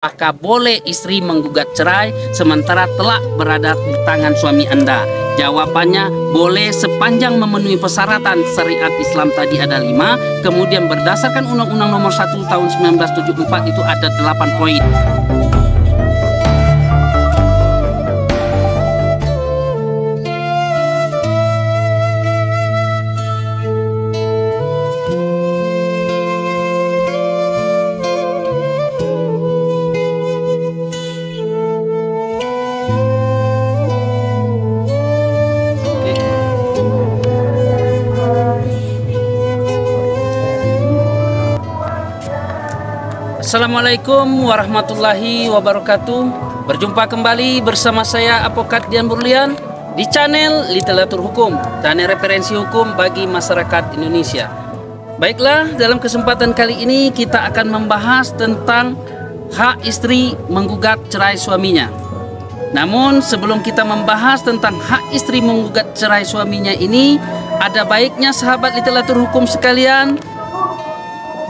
Apakah boleh istri menggugat cerai sementara telah berada di tangan suami Anda? Jawabannya boleh sepanjang memenuhi persyaratan syariat Islam tadi ada 5. Kemudian berdasarkan Undang-Undang Nomor 1 Tahun 1974 itu ada 8 poin. Assalamualaikum warahmatullahi wabarakatuh. Berjumpa kembali bersama saya Advokat Dian Burlian di channel Literatur Hukum, channel referensi hukum bagi masyarakat Indonesia. Baiklah, dalam kesempatan kali ini kita akan membahas tentang hak istri menggugat cerai suaminya. Namun sebelum kita membahas tentang hak istri menggugat cerai suaminya ini, ada baiknya sahabat literatur hukum sekalian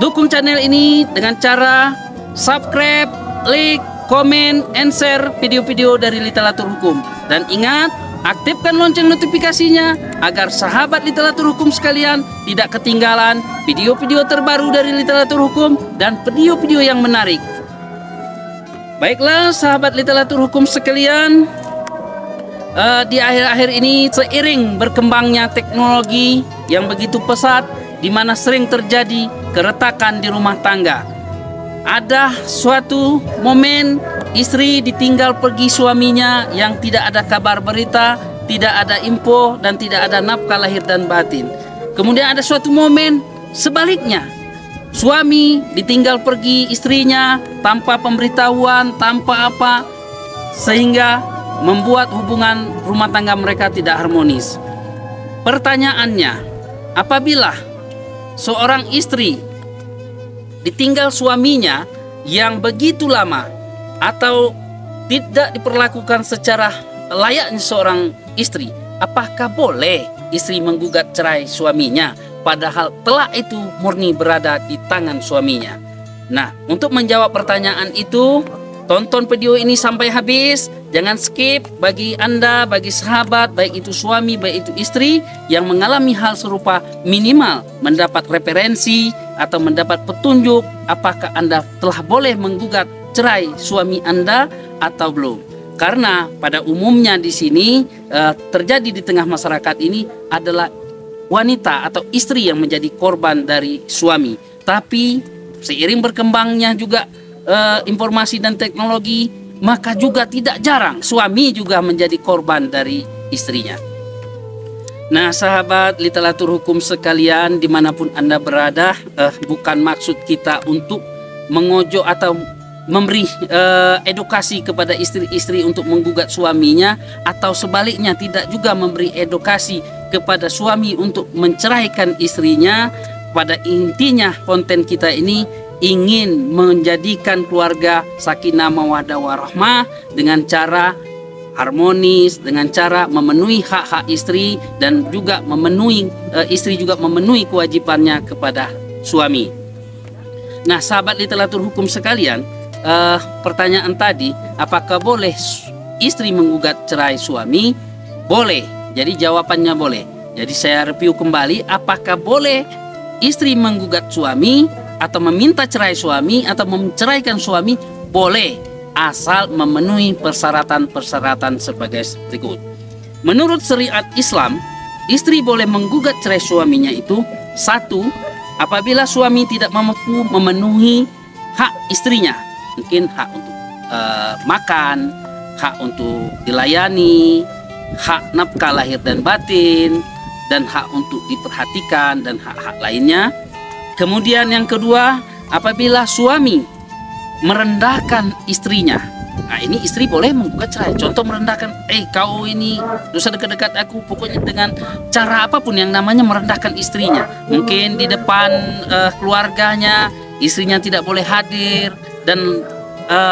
dukung channel ini dengan cara subscribe, like, komen, and share video-video dari literatur hukum. Dan ingat, aktifkan lonceng notifikasinya agar sahabat literatur hukum sekalian tidak ketinggalan video-video terbaru dari literatur hukum dan video-video yang menarik. Baiklah sahabat literatur hukum sekalian, di akhir-akhir ini seiring berkembangnya teknologi yang begitu pesat, di mana sering terjadi keretakan di rumah tangga. Ada suatu momen istri ditinggal pergi suaminya yang tidak ada kabar berita, tidak ada info, dan tidak ada nafkah lahir dan batin. Kemudian ada suatu momen sebaliknya, suami ditinggal pergi istrinya tanpa pemberitahuan, tanpa apa, sehingga membuat hubungan rumah tangga mereka tidak harmonis. Pertanyaannya, apabila seorang istri ditinggal suaminya yang begitu lama atau tidak diperlakukan secara layaknya seorang istri, apakah boleh istri menggugat cerai suaminya padahal telah itu murni berada di tangan suaminya? Nah, untuk menjawab pertanyaan itu, tonton video ini sampai habis. Jangan skip. Bagi Anda, bagi sahabat, baik itu suami, baik itu istri yang mengalami hal serupa, minimal mendapat referensi atau mendapat petunjuk apakah Anda telah boleh menggugat cerai suami Anda atau belum. Karena pada umumnya di sini terjadi di tengah masyarakat ini adalah wanita atau istri yang menjadi korban dari suami. Tapi seiring berkembangnya juga informasi dan teknologi, maka juga tidak jarang suami juga menjadi korban dari istrinya. Nah sahabat literatur hukum sekalian dimanapun Anda berada, bukan maksud kita untuk mengojo atau memberi edukasi kepada istri-istri untuk menggugat suaminya, atau sebaliknya tidak juga memberi edukasi kepada suami untuk menceraikan istrinya. Pada intinya konten kita ini ingin menjadikan keluarga sakinah mawaddah warahmah dengan cara harmonis, dengan cara memenuhi hak-hak istri dan juga memenuhi istri juga memenuhi kewajibannya kepada suami. Nah, sahabat literatur hukum sekalian, pertanyaan tadi, apakah boleh istri menggugat cerai suami? Boleh. Jadi jawabannya boleh. Jadi saya review kembali, apakah boleh istri menggugat suami atau meminta cerai suami atau menceraikan suami? Boleh, asal memenuhi persyaratan-persyaratan sebagai berikut. Menurut syariat Islam, istri boleh menggugat cerai suaminya itu: 1. Apabila suami tidak mampu memenuhi hak istrinya, mungkin hak untuk makan, hak untuk dilayani, hak nafkah lahir dan batin, dan hak untuk diperhatikan, dan hak-hak lainnya. Kemudian yang kedua, apabila suami merendahkan istrinya. Nah, ini istri boleh menggugat cerai. Contoh merendahkan, kau ini dosa dekat-dekat aku, pokoknya dengan cara apapun yang namanya merendahkan istrinya. Mungkin di depan keluarganya, istrinya tidak boleh hadir, dan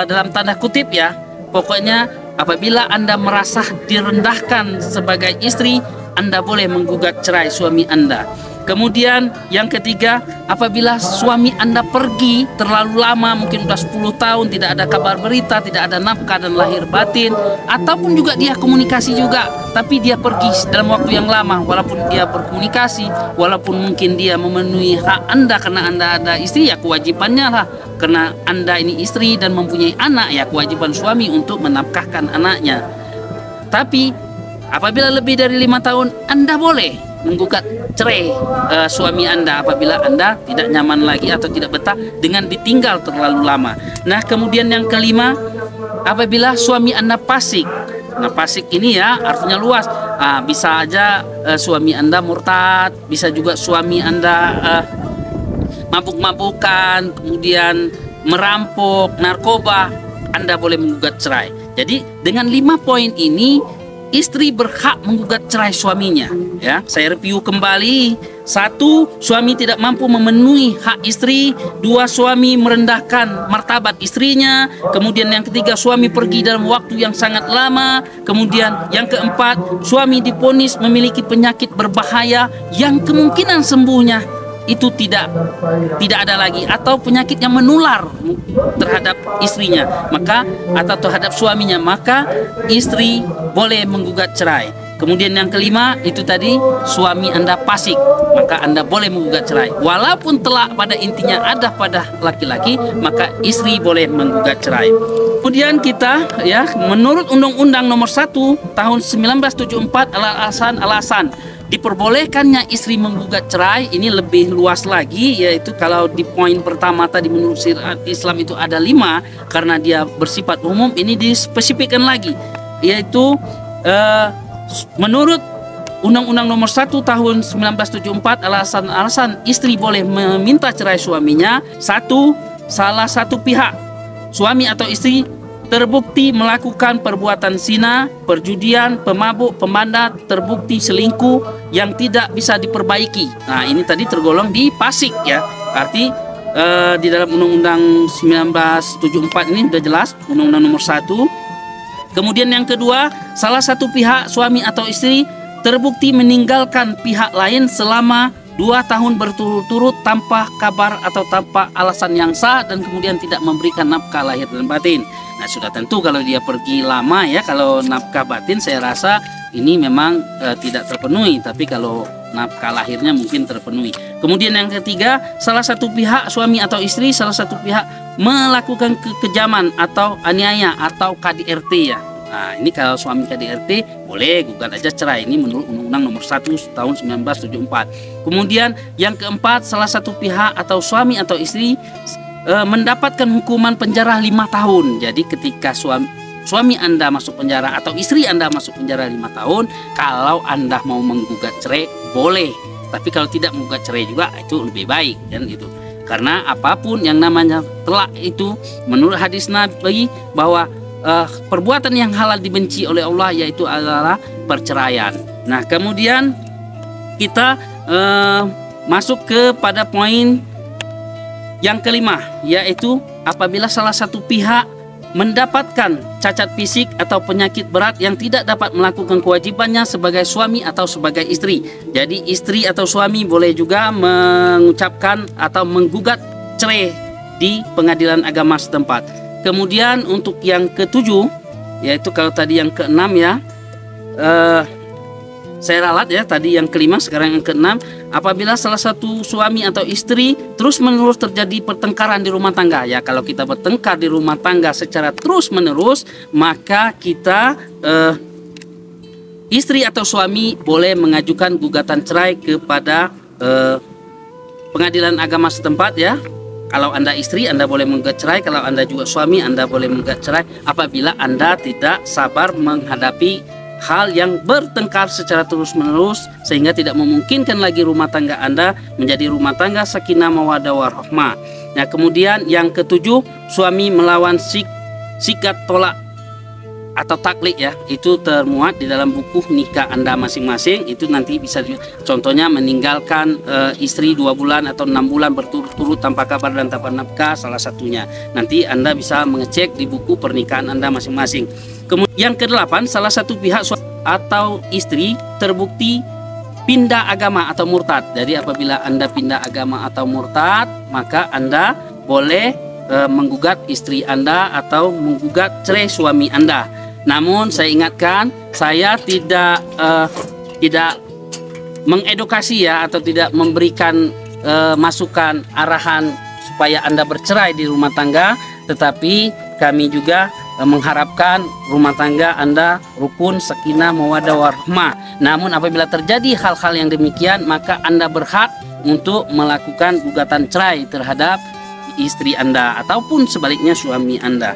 dalam tanda kutip ya, pokoknya apabila Anda merasa direndahkan sebagai istri, Anda boleh menggugat cerai suami Anda. Kemudian yang ketiga, apabila suami Anda pergi terlalu lama, mungkin sudah 10 tahun tidak ada kabar berita, tidak ada nafkah dan lahir batin, ataupun juga dia komunikasi juga, tapi dia pergi dalam waktu yang lama, walaupun dia berkomunikasi, walaupun mungkin dia memenuhi hak Anda karena Anda ada istri, ya kewajibannya lah, karena Anda ini istri dan mempunyai anak, ya kewajiban suami untuk menafkahkan anaknya. Tapi apabila lebih dari 5 tahun, Anda boleh menggugat cerai suami Anda apabila Anda tidak nyaman lagi atau tidak betah dengan ditinggal terlalu lama. Nah, kemudian yang kelima, apabila suami Anda fasik. Nah, fasik ini ya artinya luas. Bisa aja suami Anda murtad, bisa juga suami Anda mabuk-mabukan, kemudian merampok, narkoba, Anda boleh menggugat cerai. Jadi dengan 5 poin ini, istri berhak menggugat cerai suaminya. Ya, saya review kembali. 1, suami tidak mampu memenuhi hak istri. 2, suami merendahkan martabat istrinya. Kemudian yang ketiga, suami pergi dalam waktu yang sangat lama. Kemudian yang keempat, suami divonis memiliki penyakit berbahaya yang kemungkinan sembuhnya itu tidak ada lagi, atau penyakit yang menular terhadap istrinya, maka atau terhadap suaminya, maka istri boleh menggugat cerai. Kemudian yang kelima itu tadi, suami Anda fasik, maka Anda boleh menggugat cerai. Walaupun telak pada intinya ada pada laki-laki, maka istri boleh menggugat cerai. Kemudian kita ya, menurut Undang-Undang Nomor 1 Tahun 1974, alasan diperbolehkannya istri menggugat cerai ini lebih luas lagi, yaitu kalau di poin pertama tadi menurut syariat Islam itu ada 5 karena dia bersifat umum, ini dispesifikkan lagi, yaitu menurut Undang-Undang Nomor 1 Tahun 1974, alasan istri boleh meminta cerai suaminya. 1, salah satu pihak, suami atau istri, terbukti melakukan perbuatan zina, perjudian, pemabuk, pemanda, terbukti selingkuh yang tidak bisa diperbaiki. Nah, ini tadi tergolong di fasik ya. Arti di dalam Undang-Undang 1974 ini sudah jelas, Undang-Undang Nomor 1. Kemudian yang kedua, salah satu pihak, suami atau istri, terbukti meninggalkan pihak lain selama 2 tahun berturut-turut tanpa kabar atau tanpa alasan yang sah, dan kemudian tidak memberikan nafkah lahir dan batin. Nah, sudah tentu kalau dia pergi lama ya, kalau nafkah batin saya rasa ini memang tidak terpenuhi, tapi kalau nafkah lahirnya mungkin terpenuhi. Kemudian yang ketiga, salah satu pihak, suami atau istri, salah satu pihak melakukan kekejaman atau aniaya atau KDRT ya. Nah, ini kalau suami KDRT boleh gugat aja cerai, ini menurut Undang-Undang Nomor 1 Tahun 1974. Kemudian yang keempat, salah satu pihak atau suami atau istri mendapatkan hukuman penjara 5 tahun. Jadi ketika suami Anda masuk penjara atau istri Anda masuk penjara 5 tahun, kalau Anda mau menggugat cerai boleh. Tapi kalau tidak menggugat cerai juga itu lebih baik kan gitu. Karena apapun yang namanya telak itu menurut hadis Nabi bahwa perbuatan yang halal dibenci oleh Allah yaitu adalah perceraian. Nah, kemudian kita masuk kepada poin yang kelima, yaitu apabila salah satu pihak mendapatkan cacat fisik atau penyakit berat yang tidak dapat melakukan kewajibannya sebagai suami atau sebagai istri. Jadi istri atau suami boleh juga mengucapkan atau menggugat cerai di pengadilan agama setempat. Kemudian untuk yang ketujuh, yaitu kalau tadi yang keenam ya, saya ralat ya, tadi yang kelima, sekarang yang keenam. Apabila salah satu suami atau istri terus menerus terjadi pertengkaran di rumah tangga, ya kalau kita bertengkar di rumah tangga secara terus menerus, maka kita istri atau suami boleh mengajukan gugatan cerai kepada pengadilan agama setempat ya. Kalau Anda istri, Anda boleh menggugat cerai. Kalau Anda juga suami, Anda boleh menggugat cerai apabila Anda tidak sabar menghadapi hal yang bertengkar secara terus-menerus sehingga tidak memungkinkan lagi rumah tangga Anda menjadi rumah tangga sakinah mawaddah warahmah. Nah, kemudian yang ketujuh, suami melawan sikat tolak atau taklik ya, itu termuat di dalam buku nikah Anda masing-masing. Itu nanti bisa contohnya meninggalkan istri 2 bulan atau 6 bulan berturut-turut tanpa kabar dan tanpa nafkah, salah satunya. Nanti Anda bisa mengecek di buku pernikahan Anda masing-masing. Kemudian yang kedelapan, salah satu pihak atau istri terbukti pindah agama atau murtad. Jadi apabila Anda pindah agama atau murtad, maka Anda boleh menggugat istri Anda atau menggugat cerai suami Anda. Namun saya ingatkan, saya tidak mengedukasi ya, atau tidak memberikan masukan arahan supaya Anda bercerai di rumah tangga, tetapi kami juga mengharapkan rumah tangga Anda rukun, sakinah, mawaddah, warahmah. Namun apabila terjadi hal-hal yang demikian, maka Anda berhak untuk melakukan gugatan cerai terhadap istri Anda ataupun sebaliknya suami Anda.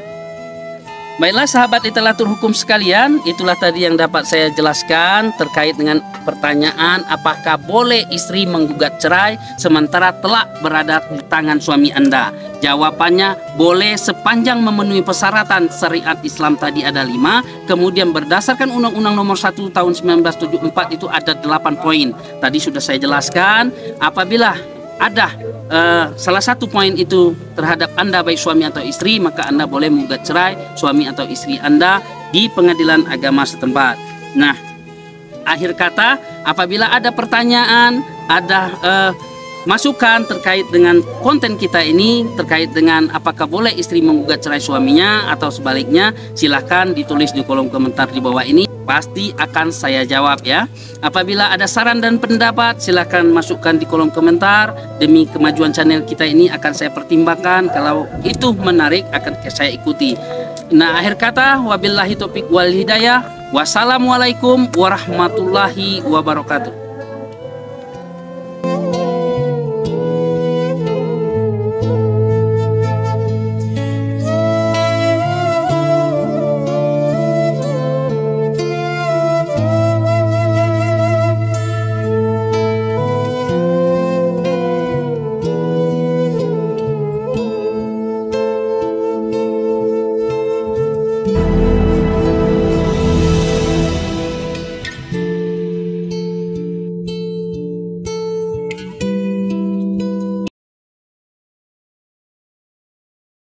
Baiklah sahabat literatur hukum sekalian, itulah tadi yang dapat saya jelaskan terkait dengan pertanyaan apakah boleh istri menggugat cerai sementara telah berada di tangan suami Anda. Jawabannya boleh sepanjang memenuhi persyaratan syariat Islam tadi ada 5. Kemudian berdasarkan Undang-Undang Nomor 1 Tahun 1974 itu ada 8 poin. Tadi sudah saya jelaskan, apabila ada salah satu poin itu terhadap Anda baik suami atau istri, maka Anda boleh menggugat cerai suami atau istri Anda di pengadilan agama setempat. Nah, akhir kata, apabila ada pertanyaan, ada masukan terkait dengan konten kita ini, terkait dengan apakah boleh istri menggugat cerai suaminya atau sebaliknya, silahkan ditulis di kolom komentar di bawah ini. Pasti akan saya jawab ya. Apabila ada saran dan pendapat, silahkan masukkan di kolom komentar. Demi kemajuan channel kita ini akan saya pertimbangkan. Kalau itu menarik akan saya ikuti. Nah, akhir kata, wabillahi taufiq wal hidayah. Wassalamualaikum warahmatullahi wabarakatuh.